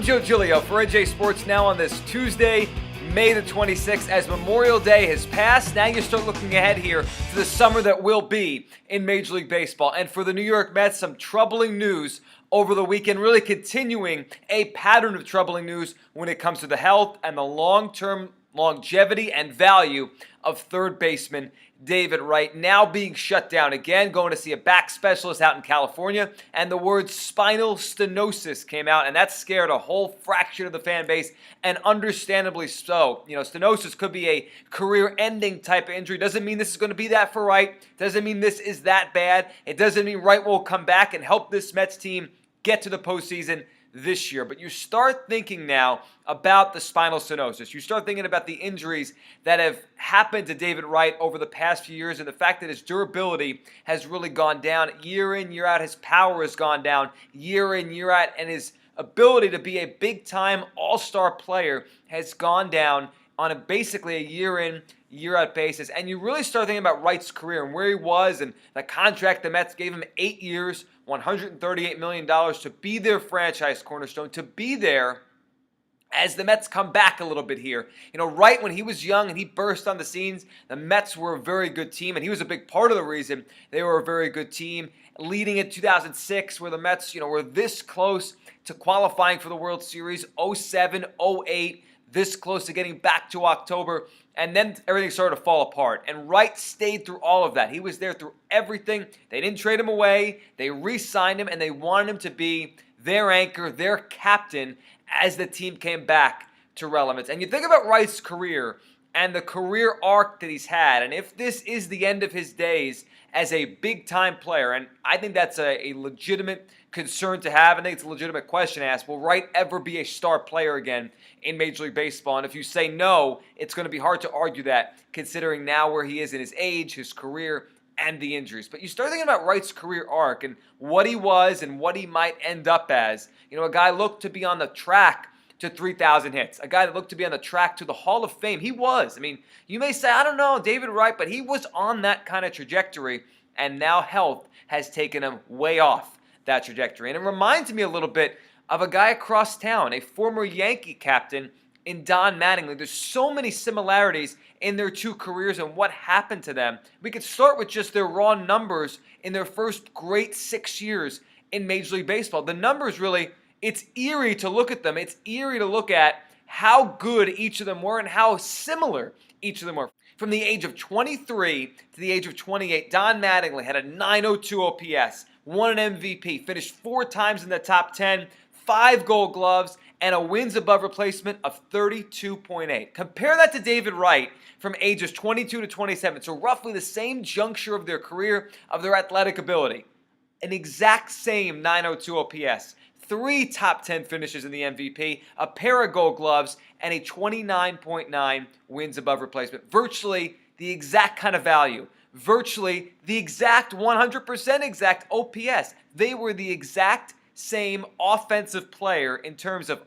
Joe Giglio for NJ Sports now on this Tuesday, May the 26th. As Memorial Day has passed, now you start looking ahead here to the summer that will be in Major League Baseball. And for the New York Mets, some troubling news over the weekend, really continuing a pattern of troubling news when it comes to the health and the long-term longevity and value of third baseman David Wright, now being shut down again, going to see a back specialist out in California, and the word spinal stenosis came out, and that scared a whole fraction of the fan base, and understandably so. You know, stenosis could be a career-ending type of injury. Doesn't mean this is going to be that for Wright. Doesn't mean this is that bad. It doesn't mean Wright will come back and help this Mets team get to the postseason this year. But you start thinking now about the spinal stenosis. You start thinking about the injuries that have happened to David Wright over the past few years and the fact that his durability has really gone down year in, year out. His power has gone down year in, year out, and his ability to be a big-time all-star player has gone down on basically a year in, year out basis. And you really start thinking about Wright's career and where he was and the contract the Mets gave him, 8 years, $138 million to be their franchise cornerstone, to be there as the Mets come back a little bit here. You know, Wright, when he was young and he burst on the scenes, the Mets were a very good team, and he was a big part of the reason they were a very good team. Leading in 2006, where the Mets, were this close to qualifying for the World Series, 07, 08, this close to getting back to October, and then everything started to fall apart. And Wright stayed through all of that. He was there through everything. They didn't trade him away. They re-signed him, and they wanted him to be their anchor, their captain, as the team came back to relevance. And you think about Wright's career and the career arc that he's had, and if this is the end of his days as a big-time player, and I think that's a legitimate concern to have. I think it's a legitimate question to ask. Will Wright ever be a star player again in Major League Baseball? And if you say no, it's going to be hard to argue that, considering now where he is in his age, his career, and the injuries. But you start thinking about Wright's career arc and what he was and what he might end up as. A guy looked to be on the track to 3,000 hits. A guy that looked to be on the track to the Hall of Fame. He was. You may say, I don't know, David Wright, but he was on that kind of trajectory, and now health has taken him way off that trajectory. And it reminds me a little bit of a guy across town, a former Yankee captain in Don Mattingly. There's so many similarities in their two careers and what happened to them. We could start with just their raw numbers in their first great 6 years in Major League Baseball. The numbers really, it's eerie to look at them. It's eerie to look at how good each of them were and how similar each of them were. From the age of 23 to the age of 28, Don Mattingly had a .902 OPS, won an MVP, finished 4 times in the top 10, 5 Gold Gloves, and a wins above replacement of 32.8. Compare that to David Wright from ages 22 to 27, so roughly the same juncture of their career, of their athletic ability. An exact same .902 OPS, 3 top 10 finishes in the MVP, a pair of Gold Gloves, and a 29.9 wins above replacement. Virtually the exact kind of value. Virtually the exact 100% exact OPS. They were the exact same offensive player in terms of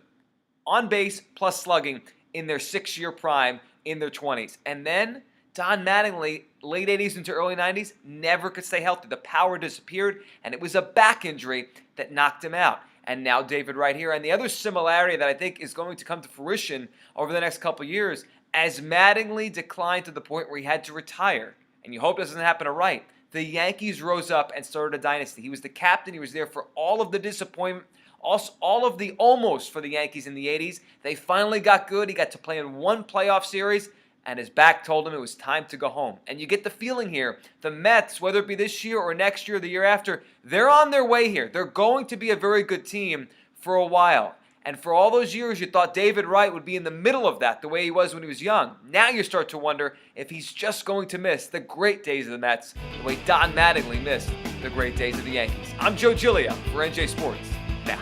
on base plus slugging in their 6-year prime in their 20s. And then Don Mattingly, late 80s into early 90s, never could stay healthy. The power disappeared, and it was a back injury that knocked him out. And now David Wright here. And the other similarity that I think is going to come to fruition over the next couple years, as Mattingly declined to the point where he had to retire, and you hope this doesn't happen to Wright, the Yankees rose up and started a dynasty. He was the captain. He was there for all of the disappointment, also all of the almost for the Yankees in the 80s. They finally got good. He got to play in 1 playoff series, and his back told him it was time to go home. And you get the feeling here, the Mets, whether it be this year or next year or the year after, they're on their way here. They're going to be a very good team for a while. And for all those years, you thought David Wright would be in the middle of that, the way he was when he was young. Now you start to wonder if he's just going to miss the great days of the Mets, the way Don Mattingly missed the great days of the Yankees. I'm Joe Giglio for NJ Sports Now.